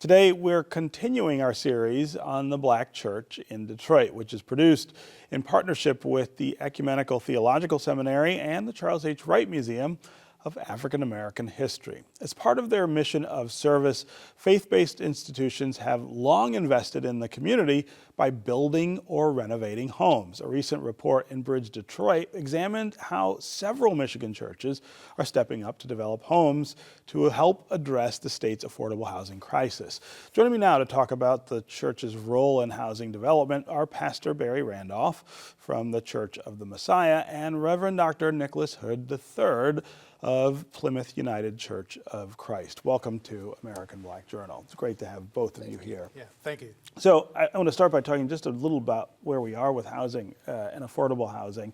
Today, we're continuing our series on the Black Church in Detroit, which is produced in partnership with the Ecumenical Theological Seminary and the Charles H. Wright Museum of African American History. As part of their mission of service, faith-based institutions have long invested in the community by building or renovating homes. A recent report in Bridge Detroit examined how several Michigan churches are stepping up to develop homes to help address the state's affordable housing crisis. Joining me now to talk about the church's role in housing development are Pastor Barry Randolph from the Church of the Messiah and Reverend Dr. Nicholas Hood III of Plymouth United Church of Christ. Welcome to American Black Journal. It's great to have both of you here. Yeah, thank you. So I want to start by talking just a little about where we are with housing and affordable housing.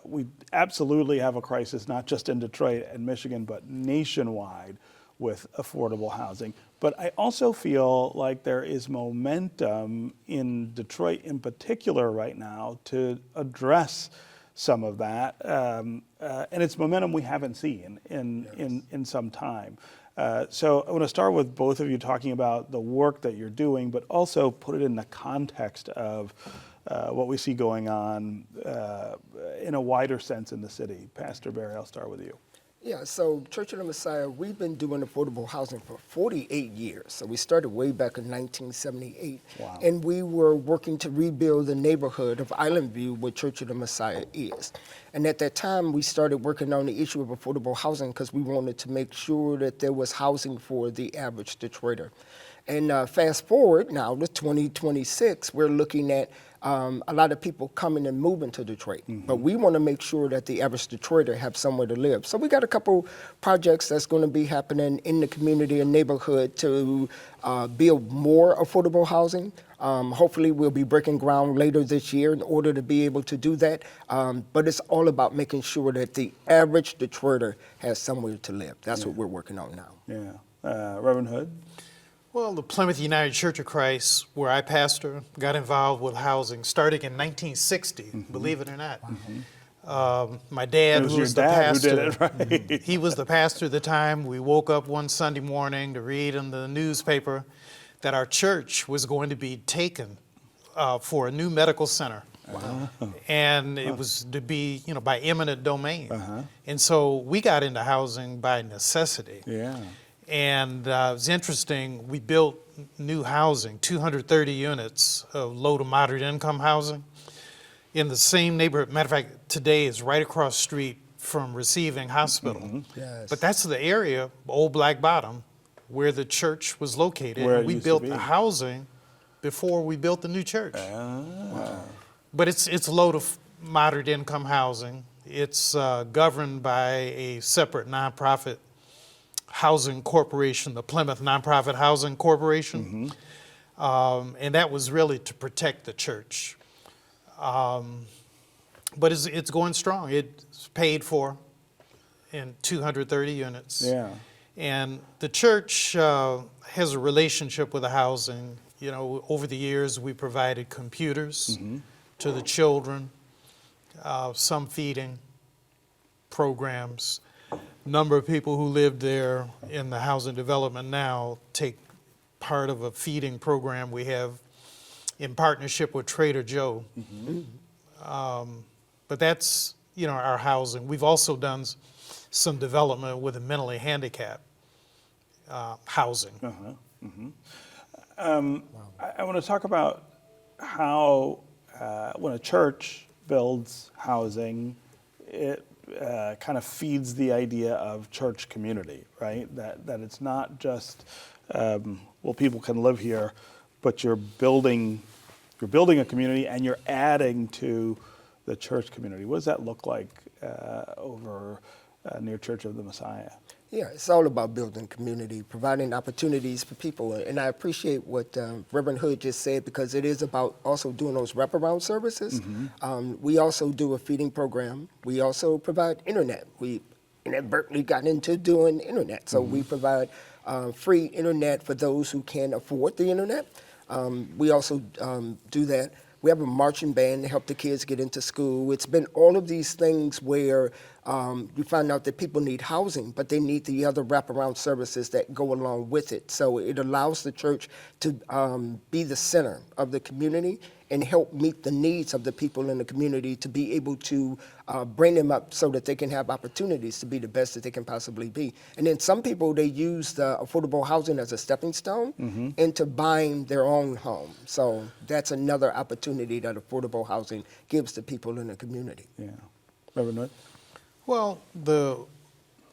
We absolutely have a crisis, not just in Detroit and Michigan, but nationwide with affordable housing. But I also feel like there is momentum in Detroit in particular right now to address some of that, and it's momentum we haven't seen in some time. So I want to start with both of you talking about the work that you're doing, but also put it in the context of what we see going on in a wider sense in the city. Pastor Barry, I'll start with you. Yeah, so Church of the Messiah, we've been doing affordable housing for 48 years. So we started way back in 1978. Wow. And we were working to rebuild the neighborhood of Island View where Church of the Messiah is. And at that time, we started working on the issue of affordable housing because we wanted to make sure that there was housing for the average Detroiter. And fast forward now to 2026, we're looking at a lot of people coming and moving to Detroit. Mm-hmm. But we want to make sure that the average Detroiter have somewhere to live. So we got a couple projects that's going to be happening in the community and neighborhood to build more affordable housing. Hopefully we'll be breaking ground later this year in order to be able to do that. But it's all about making sure that the average Detroiter has somewhere to live. That's what we're working on now. Yeah. Reverend Hood? Well, the Plymouth United Church of Christ, where I pastor, got involved with housing starting in 1960, believe it or not. My dad, who was the pastor, who did it, right? He was the pastor at the time. We woke up one Sunday morning to read in the newspaper that our church was going to be taken for a new medical center. Wow. And it was to be, by eminent domain. And so we got into housing by necessity. Yeah. And it was interesting, we built new housing, 230 units of low to moderate income housing in the same neighborhood. Matter of fact, today is right across the street from Receiving Hospital. Yes. But that's the area, Old Black Bottom, where the church was located. Where and we it built used to the be. housing before we built the new church. Wow. But it's low to moderate income housing. It's governed by a separate nonprofit housing corporation, the Plymouth Nonprofit Housing Corporation, and that was really to protect the church. But it's going strong. It's paid for in 230 units. Yeah. And the church has a relationship with the housing. Over the years we provided computers to the children, some feeding programs. Number of people who live there in the housing development now take part of a feeding program we have in partnership with Trader Joe. But that's, our housing. We've also done some development with the mentally handicapped housing. I want to talk about how when a church builds housing, it kind of feeds the idea of church community, right? That it's not just people can live here, but you're building a community and you're adding to the church community. What does that look like over near Church of the Messiah? Yeah, it's all about building community, providing opportunities for people. And I appreciate what Reverend Hood just said, because it is about also doing those wraparound services. We also do a feeding program. We also provide internet. We inadvertently got into doing internet. So we provide free internet for those who can't afford the internet. We also do that. We have a marching band to help the kids get into school. It's been all of these things where you find out that people need housing, but they need the other wraparound services that go along with it. So it allows the church to be the center of the community and help meet the needs of the people in the community to be able to bring them up so that they can have opportunities to be the best that they can possibly be. And then some people, they use the affordable housing as a stepping stone into buying their own home. So that's another opportunity that affordable housing gives to people in the community. Yeah. Reverend Hood? Well, the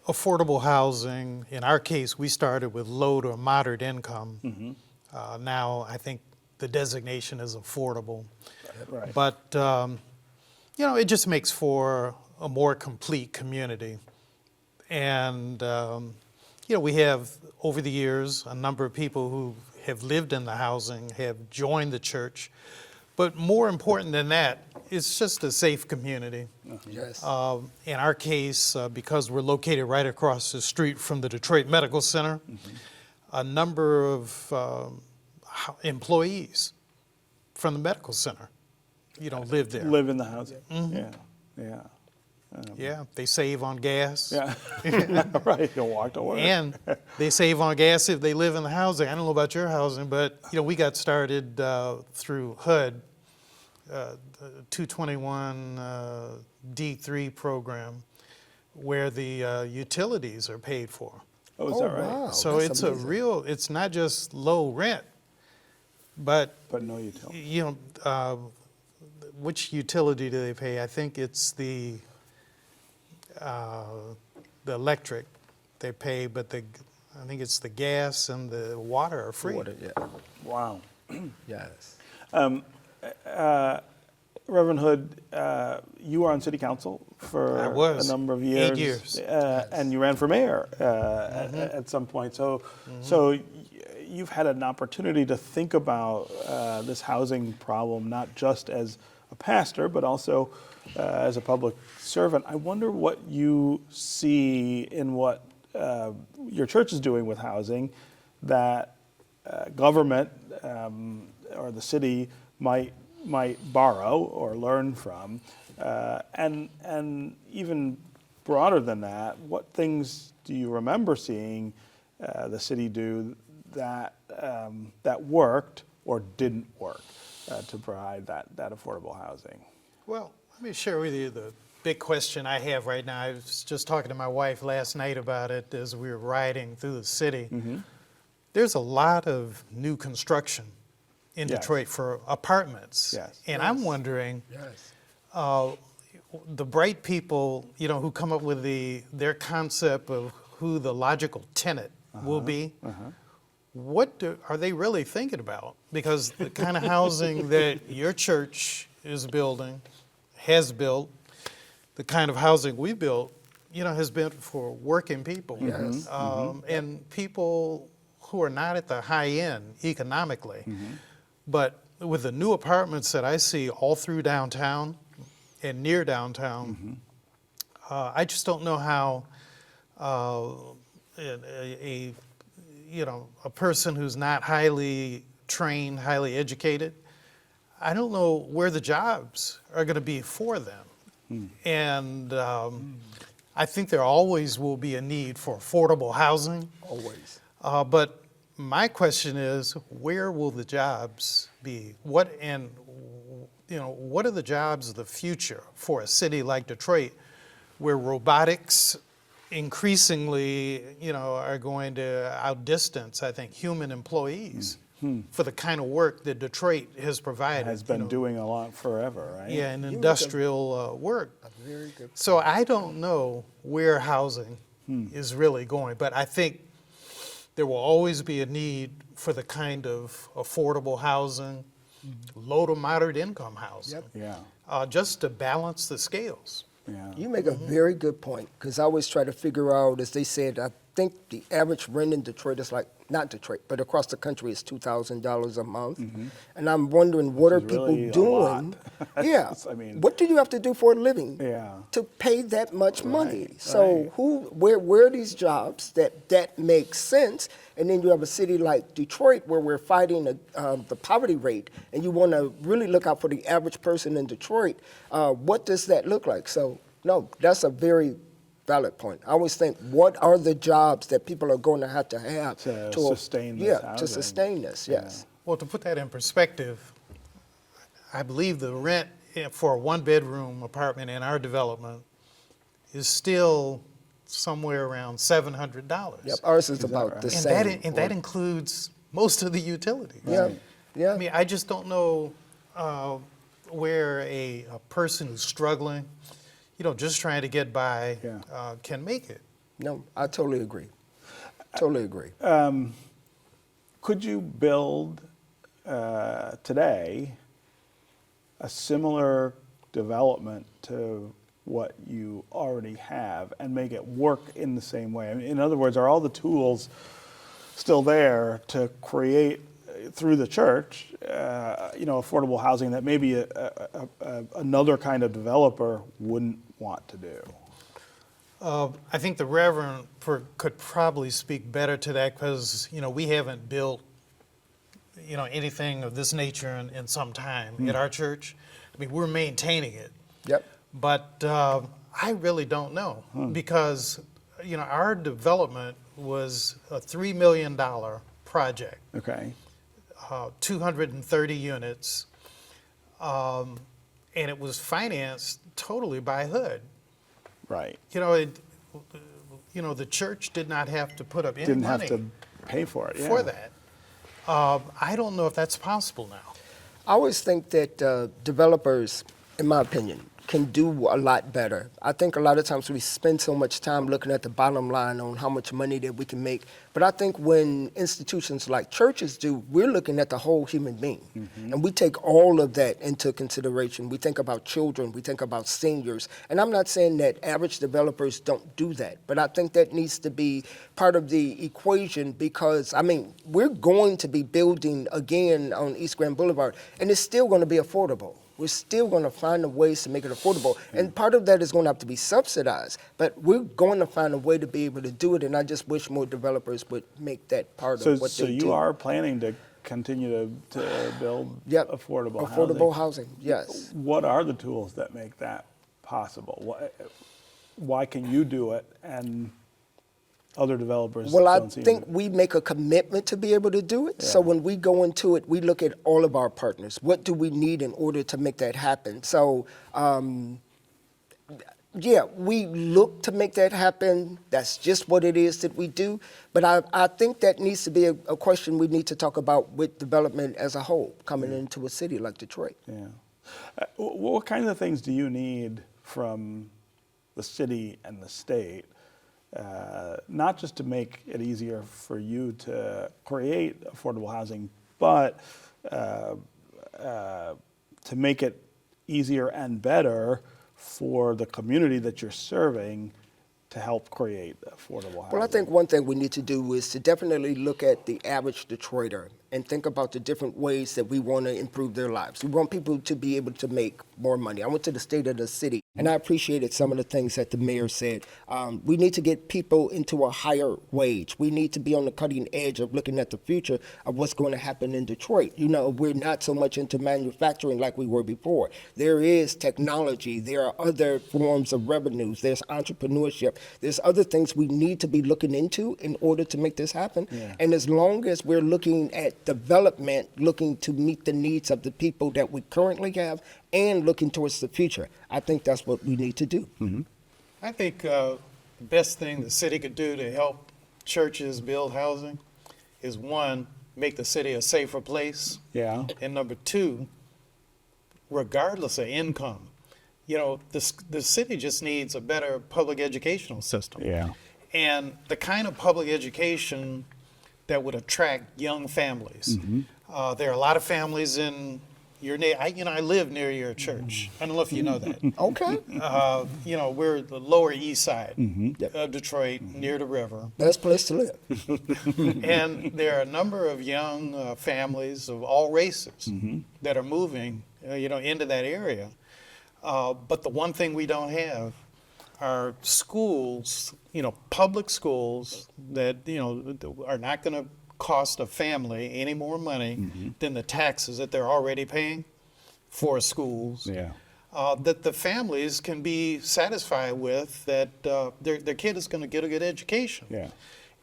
affordable housing, in our case, we started with low to moderate income. Now I think the designation is affordable. Right. But, you know, it just makes for a more complete community. And, you know, we have, over the years, a number of people who have lived in the housing, have joined the church. But more important than that, it's just a safe community. Yes. In our case, because we're located right across the street from the Detroit Medical Center, a number of employees from the medical center, you know, live there. Live in the housing. Yeah. Yeah. Yeah, they save on gas. Yeah. Right. You'll walk to work. And they save on gas if they live in the housing. I don't know about your housing, but you know, we got started through HUD, the 221 D3 program, where the utilities are paid for. Oh, is that right? Wow, So that's it's amazing. a real, it's not just low rent, but But no utility. you know, which utility do they pay? I think it's the electric they pay, but I think it's the gas and the water are free. Water, yeah. Wow. Yes. Reverend Hood, you were on city council for I was. a number of years. 8 years. And you ran for mayor at some point. So you've had an opportunity to think about this housing problem, not just as a pastor, but also as a public servant. I wonder what you see in what your church is doing with housing that government or the city might borrow or learn from, and even broader than that, what things do you remember seeing the city do that worked or didn't work to provide that affordable housing? Well, let me share with you the big question I have right now. I was just talking to my wife last night about it as we were riding through the city. There's a lot of new construction in Yes. Detroit for apartments. Yes. And I'm wondering, Yes. the bright people, you know, who come up with their concept of who the logical tenant will be, what are they really thinking about? Because the kind of housing that your church is building, has built, the kind of housing we built, you know, has been for working people. Yes. And people who are not at the high end economically. But with the new apartments that I see all through downtown and near downtown, I just don't know how a person who's not highly trained, highly educated, I don't know where the jobs are going to be for them. And I think there always will be a need for affordable housing. Always. But my question is, where will the jobs be? What are the jobs of the future for a city like Detroit, where robotics increasingly, are going to outdistance, I think, human employees for the kind of work that Detroit has provided. Has been doing a lot forever, right? Yeah, and industrial work. Very good. So I don't know where housing is really going, but I think there will always be a need for the kind of affordable housing, low to moderate income housing, Yep. Yeah. just to balance the scales. Yeah. You make a very good point, because I always try to figure out, as they said, I think the average rent in Detroit is like, not Detroit, but across the country is $2,000 a month. And I'm wondering, what are Which is people really a doing? lot. Yeah. I mean- what do you have to do for a living Yeah. to pay that much money? Right, So right. where are these jobs that make sense? And then you have a city like Detroit where we're fighting the poverty rate, and you want to really look out for the average person in Detroit. What does that look like? So No, that's a very valid point. I always think, what are the jobs that people are going to have To sustain this to housing. sustain this, yes. Well, to put that in perspective, I believe the rent for a one-bedroom apartment in our development is still somewhere around $700. Yep, ours is Is that about right? the And same. that includes most of the utilities. Yeah, yeah. I mean, I just don't know where a person who's struggling, just trying to get by, Yeah. can make it. No, I totally agree. Totally agree. Could you build today a similar development to what you already have and make it work in the same way? I mean, in other words, are all the tools still there to create through the church, affordable housing that maybe another kind of developer wouldn't want to do? I think the Reverend could probably speak better to that because, we haven't built, anything of this nature in some time at our church. I mean, we're maintaining it. Yep. But I really don't know because, our development was a $3 million project, Okay. 230 units, and it was financed totally by HUD. Right. The church did not have to put up any Didn't money have to pay for it. for yeah. that. I don't know if that's possible now. I always think that developers, in my opinion, can do a lot better. I think a lot of times we spend so much time looking at the bottom line on how much money that we can make. But I think when institutions like churches do, we're looking at the whole human being. And we take all of that into consideration. We think about children, we think about seniors. And I'm not saying that average developers don't do that, but I think that needs to be part of the equation because, we're going to be building again on East Grand Boulevard, and it's still going to be affordable. We're still going to find the ways to make it affordable. And part of that is going to have to be subsidized. But we're going to find a way to be able to do it, and I just wish more developers would make that part of what So they do. So you are planning to continue to build Yep. affordable housing, yes. What are the tools that make that possible? Why can you do it and other developers Well, I don't seem think to? we make a commitment to be able to do it. So Yeah. when we go into it, we look at all of our partners. What do we need in order to make that happen? So, we look to make that happen. That's just what it is that we do. But I think that needs to be a question we need to talk about with development as a whole, coming into a city like Detroit. Yeah. What kinds of things do you need from the city and the state, not just to make it easier for you to create affordable housing, but to make it easier and better for the community that you're serving to help create affordable housing? Well, I think one thing we need to do is to definitely look at the average Detroiter and think about the different ways that we want to improve their lives. We want people to be able to make more money. I went to the state of the city, and I appreciated some of the things that the mayor said. We need to get people into a higher wage. We need to be on the cutting edge of looking at the future of what's going to happen in Detroit. We're not so much into manufacturing like we were before. There is technology. There are other forms of revenues. There's entrepreneurship. There's other things we need to be looking into in order to make this happen. Yeah. And as long as we're looking at development, looking to meet the needs of the people that we currently have and looking towards the future, I think that's what we need to do. I think the best thing the city could do to help churches build housing is, one, make the city a safer place. Yeah. And number two, regardless of income, the city just needs a better public educational system. Yeah. And the kind of public education that would attract young families. There are a lot of families in your I live near your church. I don't know if you know that. Okay. We're the Lower East Side Yep. of Detroit, near the river. Best place to live. And there are a number of young families of all races that are moving, into that area. But the one thing we don't have are schools, public schools that, are not going to cost a family any more money than the taxes that they're already paying for schools. Yeah. that the families can be satisfied with, that their kid is going to get a good education. Yeah.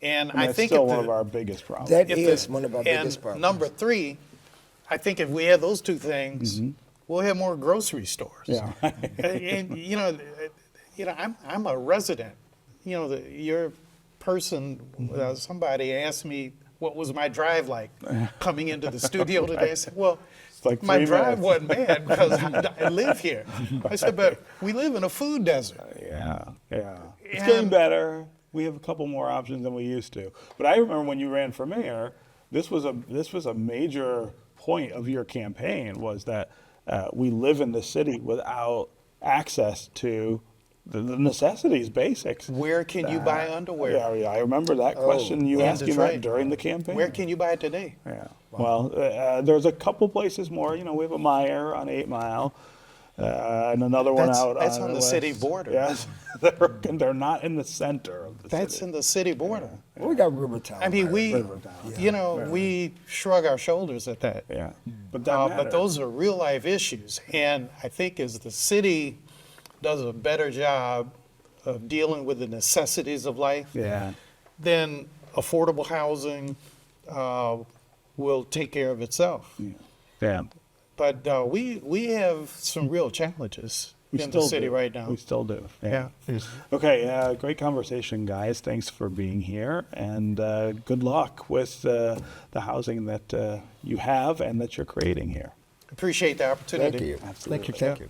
And And I that's think still if one the- of our biggest problems. That if is the- one of our and biggest problems. Number three, I think if we have those two things, we'll have more grocery stores. Yeah. And I'm a resident. Your person, somebody asked me what was my drive like coming into the studio today. I said, well, like my 3 drive minutes. wasn't bad because I live here. I said, but we live in a food desert. Yeah. It's And- getting better. We have a couple more options than we used to. But I remember when you ran for mayor, this was a major point of your campaign, was that we live in the city without access to the necessities, basics. Where can you buy underwear? Yeah, I remember that question you in asking Detroit. that during the campaign. Where can you buy it today? Yeah. Well, there's a couple places more. We have a Meijer on 8 Mile, and another one out. That's on the west. city border. Yes, they're not in the center of the That's city. in the city border. We got Rivertown. I mean, Rivertown. we shrug our shoulders at that. Yeah, but that But those are real life issues. And I think as the city does a better job of dealing with the necessities of life, Yeah. then affordable housing will take care of itself. Yeah. But we have some real challenges in the city right now. We still do. Yeah. Okay, great conversation, guys. Thanks for being here, and good luck with the housing that you have and that you're creating here. Appreciate the opportunity. Thank you. Absolutely. Thank you.